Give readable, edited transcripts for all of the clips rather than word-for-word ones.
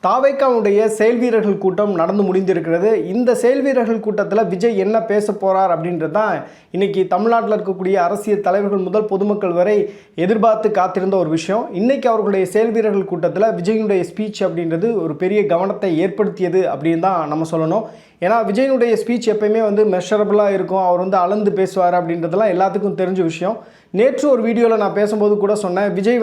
தாவேக்காவுடைய செயல்வீரர்கள் கூட்டம் நடந்து முடிந்திருக்கிறது. இந்த செயல்வீரர்கள் கூட்டத்தில் விஜய் என்ன பேச போகிறார் அப்படின்றது தான் இன்றைக்கி தமிழ்நாட்டில் இருக்கக்கூடிய அரசியல் தலைவர்கள் முதல் பொதுமக்கள் வரை எதிர்பார்த்து காத்திருந்த ஒரு விஷயம். இன்றைக்கி அவர்களுடைய செயல்வீரர்கள் கூட்டத்தில் விஜயினுடைய ஸ்பீச் அப்படின்றது ஒரு பெரிய கவனத்தை ஏற்படுத்தியது அப்படின்னு தான் நம்ம சொல்லணும். ஏன்னா விஜயினுடைய ஸ்பீச் எப்பயுமே மெஷரபுளாக இருக்கும். அவர் அளந்து பேசுவார் அப்படின்றதெல்லாம் எல்லாத்துக்கும் தெரிஞ்ச விஷயம். நேற்று ஒரு வீடியோவில் நான் பேசும்போது கூட சொன்னேன், விஜய்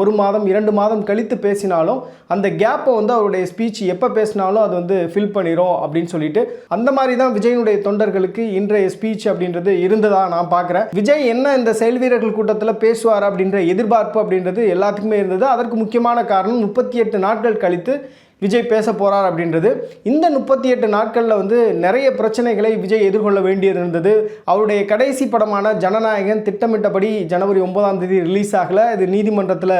ஒரு மாதம் 2 மாதம் கழித்து பேசினாலும் அந்த கேப்பை அவருடைய ஸ்பீச் எப்போ பேசினாலும் அது ஃபில் பண்ணிடும் அப்படின்னு சொல்லிட்டு, அந்த மாதிரி தான் விஜயினுடைய தொண்டர்களுக்கு இன்றைய ஸ்பீச் அப்படின்றது இருந்ததா நான் பார்க்குறேன். விஜய் என்ன இந்த செயல்வீரர்கள் கூட்டத்தில் பேசுவார் அப்படின்ற எதிர்பார்ப்பு அப்படின்றது எல்லாத்துக்குமே இருந்தது. அதற்கு முக்கியமான காரணம் 38 நாட்கள் கழித்து விஜய் பேச போகிறார் அப்படின்றது. இந்த 38 நாட்களில் நிறைய பிரச்சனைகளை விஜய் எதிர்கொள்ள வேண்டியது இருந்தது. அவருடைய கடைசி படமான ஜனநாயகன் திட்டமிட்டபடி ஜனவரி 9ஆம் தேதி ரிலீஸ் ஆகலை. இது நீதிமன்றத்தில்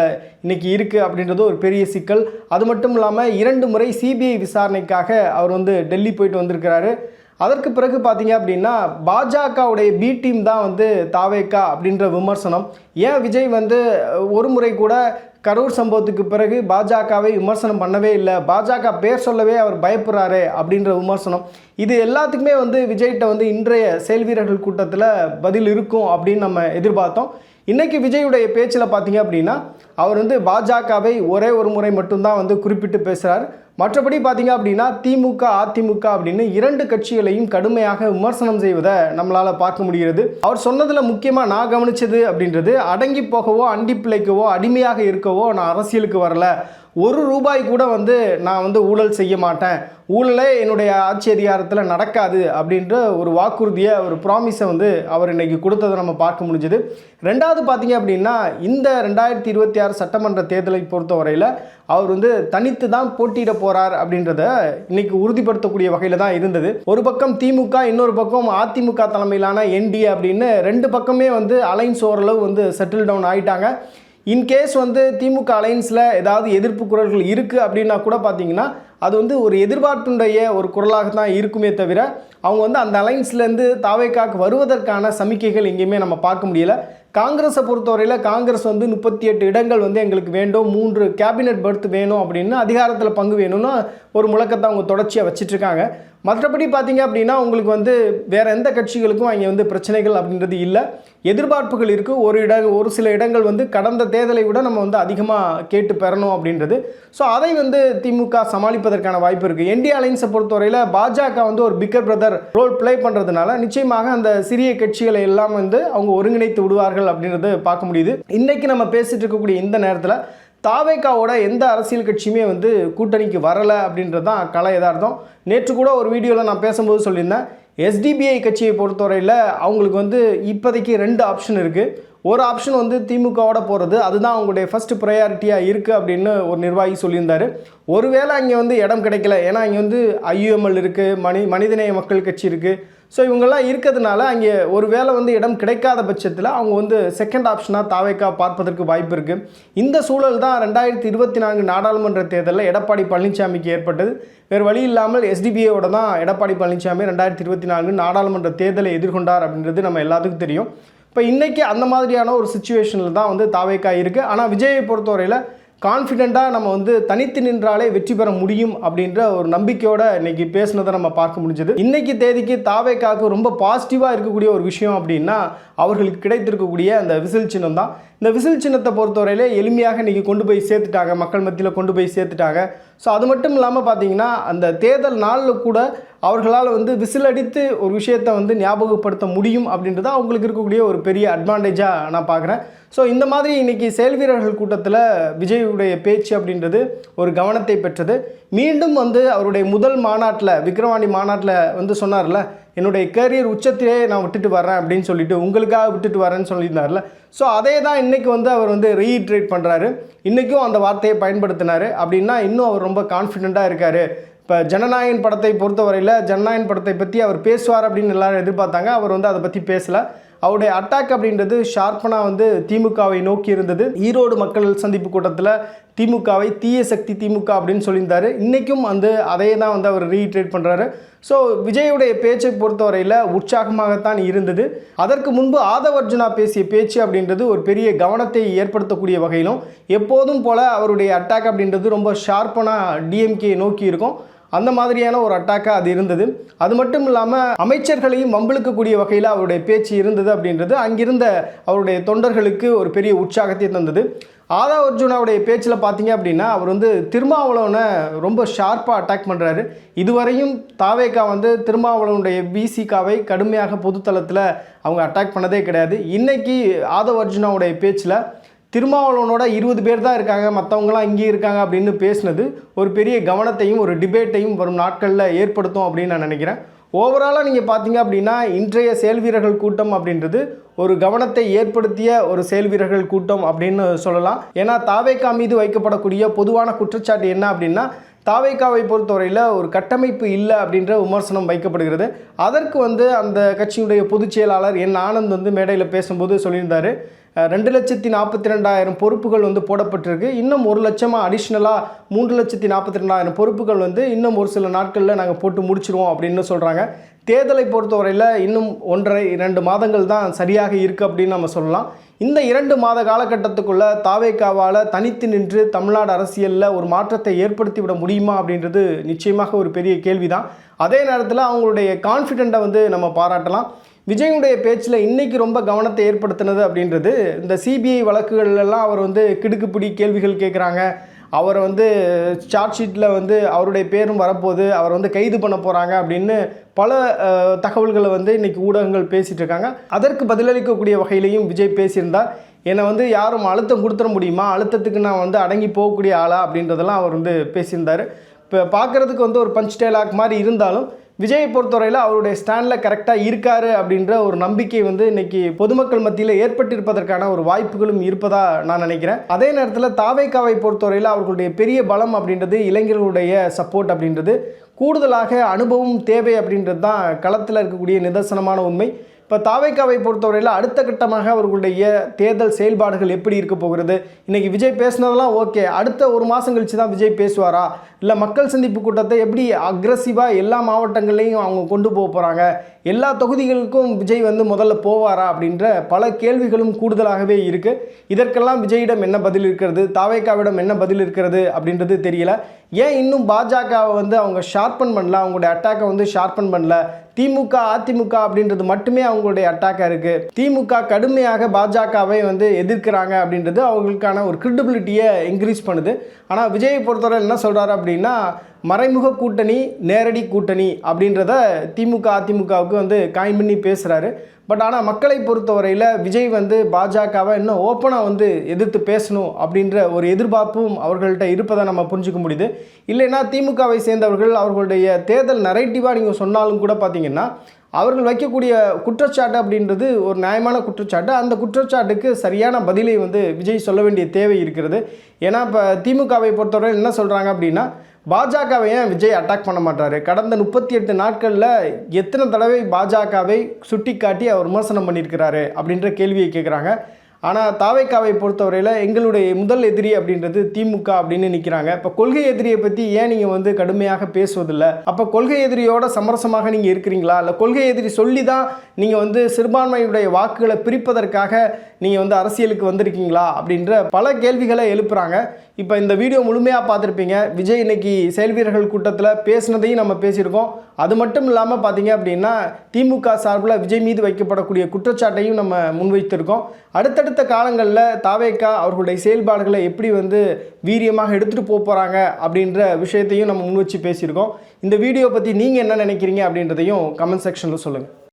இன்றைக்கி இருக்குது அப்படின்றது ஒரு பெரிய சிக்கல். அது மட்டும் இல்லாமல் 2 முறை சிபிஐ விசாரணைக்காக அவர் டெல்லி போயிட்டு வந்திருக்கிறாரு. அதற்கு பிறகு பார்த்தீங்க அப்படின்னா பாஜகவுடைய பி டீம் தான் தாவேக்கா அப்படின்ற விமர்சனம். ஏன் விஜய் ஒரு முறை கூட கரூர் சம்பவத்துக்கு பிறகு பாஜகவை விமர்சனம் பண்ணவே இல்லை, பாஜக பேர் சொல்லவே அவர் பயப்படுறாரு அப்படின்ற விமர்சனம். இது எல்லாத்துக்குமே விஜய்கிட்ட இன்றைய செயல்வீரர்கள் கூட்டத்தில் பதில் இருக்கும் அப்படின்னு நம்ம எதிர்பார்த்தோம். இன்றைக்கி விஜயுடைய பேச்சில் பார்த்தீங்க அப்படின்னா அவர் பாஜகவை ஒரே ஒரு முறை மட்டும்தான் குறிப்பிட்டு பேசுகிறார். மற்றபடி பார்த்தீங்க அப்படின்னா திமுக அதிமுக அப்படின்னு 2 கட்சிகளையும் கடுமையாக விமர்சனம் செய்வதை நம்மளால் பார்க்க முடிகிறது. அவர் சொன்னதில் முக்கியமாக நான் கவனித்தது அப்படின்றது, அடங்கி போகவோ அண்டி பிழைக்கவோ அடிமையாக இருக்கவோ நான் அரசியலுக்கு வரல, ₹1 கூட நான் ஊழல் செய்ய மாட்டேன், ஊழலே என்னுடைய ஆட்சி அதிகாரத்தில் நடக்காது அப்படின்ற ஒரு வாக்குறுதியை ஒரு ப்ராமிஸை அவர் இன்றைக்கி கொடுத்ததை நம்ம பார்க்க முடிஞ்சது. ரெண்டாவது பார்த்தீங்க அப்படின்னா இந்த 2026 சட்டமன்ற தேர்தலை பொறுத்தவரையில் அவர் தனித்து தான் போட்டியிட போகிறார் அப்படின்றத இன்றைக்கி உறுதிப்படுத்தக்கூடிய வகையில் தான் இருந்தது. ஒரு பக்கம் திமுக, இன்னொரு பக்கம் அதிமுக தலைமையிலான என்டிஏ அப்படின்னு 2 பக்கமே அலைன்ஸ் ஓரளவு செட்டில் டவுன் ஆகிட்டாங்க. இன்கேஸ் திமுக அலைன்ஸில் ஏதாவது எதிர்ப்பு குரல்கள் இருக்குது அப்படின்னா கூட பார்த்தீங்கன்னா அது ஒரு எதிர்பார்ப்புடைய ஒரு குரலாக தான் இருக்குமே தவிர அவங்க அந்த அலைன்ஸ்லேருந்து தாவேக்காக்கு வருவதற்கான சமிக்கைகள் எங்கேயுமே நம்ம பார்க்க முடியலை. காங்கிரஸை பொறுத்தவரையில் காங்கிரஸ் 38 இடங்கள் எங்களுக்கு வேண்டும், 3 கேபினெட் பர்த் வேணும் அப்படின்னு அதிகாரத்தில் பங்கு வேணும்னு ஒரு முழக்கத்தை அவங்க தொடர்ச்சியாக வச்சிட்ருக்காங்க. மற்றபடி பார்த்தீங்க அப்படின்னா உங்களுக்கு வேறு எந்த கட்சிகளுக்கும் அங்கே பிரச்சனைகள் அப்படின்றது இல்லை. எதிர்பார்ப்புகள் இருக்குது. ஒரு சில இடங்கள் கடந்த தேர்தலை விட நம்ம அதிகமாக கேட்டு பெறணும் அப்படின்றது. ஸோ அதை திமுக சமாளிப்பதற்கான வாய்ப்பு இருக்குது. என்டிஏ அலைன்ஸை பொறுத்தவரையில் பாஜக ஒரு பிக்கர் பிரதர் ரோல் ப்ளே பண்ணுறதுனால நிச்சயமாக அந்த சிறிய கட்சிகளை எல்லாம் அவங்க ஒருங்கிணைத்து விடுவார்கள் அப்படின்றது பார்க்க முடியுது. இன்றைக்கி நம்ம பேசிகிட்டு இருக்கக்கூடிய இந்த நேரத்தில் தாவேக்காவோட எந்த அரசியல் கட்சியுமே கூட்டணிக்கு வரலை அப்படின்றது தான் கலை யதார்த்தம். நேற்று கூட ஒரு வீடியோவில் நான் பேசும்போது சொல்லியிருந்தேன், எஸ்டிபிஐ கட்சியை பொறுத்தவரையில் அவங்களுக்கு இப்போதைக்கு 2 ஆப்ஷன் இருக்குது. ஒரு ஆப்ஷன் திமுகவோட போகிறது, அதுதான் அவங்களுடைய ஃபஸ்ட் ப்ரையாரிட்டியாக இருக்குது அப்படின்னு ஒரு நிர்வாகி சொல்லியிருந்தார். ஒருவேளை அங்கே இடம் கிடைக்கல, ஏன்னா அங்கே IUML இருக்குது, மனிதநேய மக்கள் கட்சி இருக்குது. ஸோ இவங்கெல்லாம் இருக்கிறதுனால அங்கே ஒரு வேளை இடம் கிடைக்காத பட்சத்தில் அவங்க செகண்ட் ஆப்ஷனாக தாவேக்கா பார்ப்பதற்கு வாய்ப்பு இருக்குது. இந்த சூழல் தான் 2024 நாடாளுமன்ற தேர்தலில் எடப்பாடி பழனிசாமிக்கு ஏற்பட்டது. வேறு வழி இல்லாமல் எஸ்டிபிஐயோட தான் எடப்பாடி பழனிசாமி 2024 நாடாளுமன்ற தேர்தலை எதிர்கொண்டார் அப்படின்றது நம்ம எல்லாத்துக்கும் தெரியும். இப்போ இன்றைக்கி அந்த மாதிரியான ஒரு சுச்சுவேஷனில் தான் தாவேக்கா இருக்குது. ஆனால் விஜயை பொறுத்தவரையில் கான்ஃபிடெண்ட்டாக நம்ம தனித்து நின்றாலே வெற்றி பெற முடியும் அப்படின்ற ஒரு நம்பிக்கையோடு இன்றைக்கி பேசுனதை நம்ம பார்க்க முடிஞ்சது. இன்றைக்கி தேதிக்கு தாவேக்காவுக்கு ரொம்ப பாசிட்டிவாக இருக்கக்கூடிய ஒரு விஷயம் அப்படின்னா அவர்களுக்கு கிடைத்திருக்கக்கூடிய அந்த விசில் சின்னம் தான். இந்த விசில் சின்னத்தை பொறுத்தவரையிலே எளிமையாக இன்றைக்கி கொண்டு போய் சேர்த்துட்டாங்க, மக்கள் மத்தியில் கொண்டு போய் சேர்த்துட்டாங்க. ஸோ அது மட்டும் இல்லாமல் பார்த்தீங்கன்னா அந்த தேர்தல் நாளில் கூட அவர்களால் விசில் அடித்து ஒரு விஷயத்தை ஞாபகப்படுத்த முடியும் அப்படின்றது அவங்களுக்கு இருக்கக்கூடிய ஒரு பெரிய அட்வான்டேஜாக நான் பார்க்குறேன். ஸோ இந்த மாதிரி இன்றைக்கி செயல்வீரர்கள் கூட்டத்தில் விஜயுடைய பேச்சு அப்படின்றது ஒரு கவனத்தை பெற்றது. மீண்டும் அவருடைய முதல் மாநாட்டில் விக்கிரவாண்டி மாநாட்டில் சொன்னார்ல, என்னுடைய கேரியர் உச்சத்திலே நான் விட்டுட்டு வரேன் அப்படின்னு சொல்லிட்டு, உங்களுக்காக விட்டுட்டு வரேன்னு சொல்லியிருந்தார்ல. ஸோ அதே தான் இன்றைக்கி அவர் ரீஇட்ரேட் பண்ணுறாரு. இன்றைக்கும் அந்த வார்த்தையை பயன்படுத்தினார். அப்படின்னா இன்னும் அவர் ரொம்ப கான்ஃபிடெண்ட்டாக இருக்கார். இப்போ ஜனநாயகன் படத்தை பொறுத்தவரையில் ஜனநாயகன் படத்தை பற்றி அவர் பேசுவார் அப்படின்னு எல்லோரும் எதிர்பார்த்தாங்க. அவர் அதை பற்றி பேசலை. அவருடைய அட்டாக் அப்படின்றது ஷார்ப்பனாக வந்து திமுகவை நோக்கி இருந்தது. ஈரோடு மக்கள் சந்திப்பு கூட்டத்தில் திமுகவை தீய சக்தி திமுக அப்படின்னு சொல்லியிருந்தார். இன்றைக்கும் வந்து அதே தான் வந்து அவர் ரீட்ரேட் பண்ணுறாரு. ஸோ விஜயுடைய பேச்சை பொறுத்தவரையில் உற்சாகமாகத்தான் இருந்தது. அதற்கு முன்பு ஆதவ் அர்ஜுனா பேசிய பேச்சு அப்படின்றது ஒரு பெரிய கவனத்தை ஏற்படுத்தக்கூடிய வகையிலும், எப்போதும் போல் அவருடைய அட்டாக் அப்படின்றது ரொம்ப ஷார்ப்பனாக டிஎம்கே நோக்கி இருக்கும். அந்த மாதிரியான ஒரு அட்டாக்காக அது இருந்தது. அது மட்டும் இல்லாமல் அமைச்சர்களையும் வம்பிழுக்கக்கூடிய வகையில் அவருடைய பேச்சு இருந்தது அப்படின்றது அங்கிருந்த அவருடைய தொண்டர்களுக்கு ஒரு பெரிய உற்சாகத்தை தந்தது. ஆதவ் அர்ஜுனாவுடைய பேச்சில் பார்த்தீங்க அப்படின்னா அவர் வந்து திருமாவளவனை ரொம்ப ஷார்ப்பாக அட்டாக் பண்ணுறாரு. இதுவரையும் தாவேகா வந்து திருமாவளவனுடைய பிசிகாவை கடுமையாக பொதுத்தளத்தில் அவங்க அட்டாக் பண்ணதே கிடையாது. இன்றைக்கி ஆதவ் அர்ஜுனாவுடைய பேச்சில் திருமாவளவனோட 20 பேர் தான் இருக்காங்க, மற்றவங்களாம் இங்கே இருக்காங்க அப்படின்னு பேசினது ஒரு பெரிய கவனத்தையும் ஒரு டிபேட்டையும் வரும் நாட்களில் ஏற்படுத்தும் அப்படின்னு நான் நினைக்கிறேன். ஓவராலாக நீங்கள் பார்த்தீங்க அப்படின்னா இன்றைய செயல் வீரர்கள் கூட்டம் அப்படின்றது ஒரு கவனத்தை ஏற்படுத்திய ஒரு செயல் வீரர்கள் கூட்டம் அப்படின்னு சொல்லலாம். ஏன்னா தாவேகா மீது வைக்கப்படக்கூடிய பொதுவான குற்றச்சாட்டு என்ன அப்படின்னா, தாவேகாவை பொறுத்தவரையில் ஒரு கட்டமைப்பு இல்லை அப்படின்ற விமர்சனம் வைக்கப்படுகிறது. அதற்கு வந்து அந்த கட்சியுடைய பொதுச் செயலாளர் என் ஆனந்த் வந்து மேடையில் பேசும்போது சொல்லியிருந்தார், 2,42,000 பொறுப்புகள் வந்து போடப்பட்டிருக்கு, இன்னும் 1 லட்சமாக அடிஷ்னலாக 3,42,000 பொறுப்புகள் வந்து இன்னும் ஒரு சில நாட்களில் நாங்கள் போட்டு முடிச்சிருவோம் அப்படின்னு சொல்கிறாங்க. தேர்தலை பொறுத்தவரையில் இன்னும் 1.5-2 மாதங்கள் தான் சரியாக இருக்குது அப்படின்னு நம்ம சொல்லலாம். இந்த 2 மாத காலகட்டத்துக்குள்ளே தாவேகாவால் தனித்து நின்று தமிழ்நாடு அரசியலில் ஒரு மாற்றத்தை ஏற்படுத்திவிட முடியுமா அப்படின்றது நிச்சயமாக ஒரு பெரிய கேள்வி தான். அதே நேரத்தில் அவங்களுடைய கான்ஃபிடென்ட்டை வந்து நம்ம பாராட்டலாம். விஜயுடைய பேச்சில் இன்றைக்கி ரொம்ப கவனத்தை ஏற்படுத்தினது அப்படின்றது இந்த சிபிஐ வழக்குகளெல்லாம் அவர் வந்து கிடுக்குப்பிடி கேள்விகள் கேட்குறாங்க. அவரை வந்து சார்ஜ் ஷீட்டில் வந்து அவருடைய பேரும் வரப்போகுது, அவர் வந்து கைது பண்ண போகிறாங்க அப்படின்னு பல தகவல்களை வந்து இன்றைக்கி ஊடகங்கள் பேசிகிட்டு இருக்காங்க. அதற்கு பதிலளிக்கக்கூடிய வகையிலையும் விஜய் பேசியிருந்தார். என்னை வந்து யாரும் அழுத்தம் கொடுத்துட முடியுமா, அழுத்தத்துக்கு நான் வந்து அடங்கி போகக்கூடிய ஆளா அப்படின்றதெல்லாம் அவர் வந்து பேசியிருந்தார். இப்போ பார்க்குறதுக்கு வந்து ஒரு பஞ்ச் டைலாக் மாதிரி இருந்தாலும் விஜயை பொறுத்தவரையில் அவருடைய ஸ்டாண்டில் கரெக்டாக இருக்கார் அப்படின்ற ஒரு நம்பிக்கை வந்து இன்றைக்கி பொதுமக்கள் மத்தியில் ஏற்பட்டிருப்பதற்கான ஒரு வாய்ப்புகளும் இருப்பதாக நான் நினைக்கிறேன். அதே நேரத்தில் தாவேகாவை பொறுத்தவரையில் அவர்களுடைய பெரிய பலம் அப்படின்றது இளைஞர்களுடைய சப்போர்ட் அப்படின்றது, கூடுதலாக அனுபவம் தேவை அப்படின்றது தான் களத்தில் இருக்கக்கூடிய நிதர்சனமான உண்மை. இப்போ தாவேகாவை பொறுத்தவரையில் அடுத்த கட்டமாக அவர்களுடைய தேர்தல் செயல்பாடுகள் எப்படி இருக்க போகிறது, இன்றைக்கி விஜய் பேசினதெல்லாம் ஓகே, அடுத்த 1 மாதம் கழித்து தான் விஜய் பேசுவாரா, இல்லை மக்கள் சந்திப்பு கூட்டத்தை எப்படி அக்ரெசிவாக எல்லா மாவட்டங்கள்லையும் அவங்க கொண்டு போக போகிறாங்க, எல்லா தொகுதிகளுக்கும் விஜய் வந்து முதல்ல போவாரா அப்படின்ற பல கேள்விகளும் கூடுதலாகவே இருக்குது. இதற்கெல்லாம் விஜயிடம் என்ன பதில் இருக்கிறது, தாவேகாவிடம் என்ன பதில் இருக்கிறது அப்படின்றது தெரியல. ஏன் இன்னும் பாஜகவை வந்து அவங்க ஷார்ப்பன் பண்ணல, அவங்களுடைய அட்டாக்கை வந்து ஷார்ப்பன் பண்ணல, திமுக அதிமுக அப்படின்றது மட்டுமே அவங்களுடைய அட்டாக்காக இருக்குது. திமுக கடுமையாக பாஜகவை வந்து எதிர்க்கிறாங்க அப்படின்றது அவங்களுக்கான ஒரு கிரெடிபிலிட்டியை இன்க்ரீஸ் பண்ணுது. ஆனால் விஜயை பொறுத்தவரை என்ன சொல்கிறாரு அப்படின்னா, மறைமுக கூட்டணி நேரடி கூட்டணி அப்படின்றத திமுக அதிமுகவுக்கு வந்து காயின் பண்ணி பேசுகிறாரு. பட் ஆனால் மக்களை பொறுத்தவரையில் விஜய் வந்து பாஜகவை இன்னும் ஓப்பனாக வந்து எதிர்த்து பேசணும் அப்படின்ற ஒரு எதிர்பார்ப்பும் அவர்கள்ட்ட இருப்பதை நம்ம புரிஞ்சுக்க முடியுது. இல்லைன்னா திமுகவை சேர்ந்தவர்கள் அவர்களுடைய தேர்தல் நரேட்டிவாக நீங்கள் சொன்னாலும் கூட பார்த்தீங்கன்னா அவர்கள் வைக்கக்கூடிய குற்றச்சாட்டு அப்படின்றது ஒரு நியாயமான குற்றச்சாட்டு. அந்த குற்றச்சாட்டுக்கு சரியான பதிலை வந்து விஜய் சொல்ல வேண்டிய தேவை இருக்கிறது. ஏன்னா இப்போ திமுகவை பொறுத்தவரை என்ன சொல்கிறாங்க அப்படின்னா, பாஜகவை ஏன் விஜய் அட்டாக் பண்ண மாட்டார், கடந்த 38 நாட்களில் எத்தனை தடவை பாஜகவை சுட்டி காட்டி அவர் விமர்சனம் பண்ணியிருக்கிறாரு அப்படின்ற கேள்வியை கேட்குறாங்க. ஆனால் தாவேகாவை பொறுத்தவரையில் எங்களுடைய முதல் எதிரி அப்படின்றது திமுக அப்படின்னு நிற்கிறாங்க. இப்போ கொள்கை எதிரியை பற்றி ஏன் நீங்கள் வந்து கடுமையாக பேசுவதில்லை, அப்போ கொள்கை எதிரியோட சமரசமாக நீங்கள் இருக்கிறீங்களா, இல்லை கொள்கை எதிரி சொல்லி தான் நீங்கள் வந்து சிறுபான்மையுடைய வாக்குகளை பிரிப்பதற்காக நீங்கள் வந்து அரசியலுக்கு வந்திருக்கீங்களா அப்படின்ற பல கேள்விகளை எழுப்புகிறாங்க. இப்போ இந்த வீடியோ முழுமையாக பார்த்துருப்பீங்க. விஜய் இன்னைக்கு செயல் வீரர்கள் கூட்டத்தில் பேசினதையும் நம்ம பேசியிருக்கோம். அது மட்டும் இல்லாமல் பார்த்தீங்க அப்படின்னா திமுக சார்பில் விஜய் மீது வைக்கப்படக்கூடிய குற்றச்சாட்டையும் நம்ம முன்வைத்திருக்கோம். அடுத்தடுத்த காலங்களில் தாவேகா அவர்களுடைய செயல்பாடுகளை எப்படி வந்து வீரியமாக எடுத்துகிட்டு போகிறாங்க அப்படின்ற விஷயத்தையும் நம்ம முன் வச்சு பேசியிருக்கோம். இந்த வீடியோ பற்றி நீங்கள் என்ன நினைக்கிறீங்க அப்படின்றதையும் கமெண்ட் செக்ஷனில் சொல்லுங்கள்.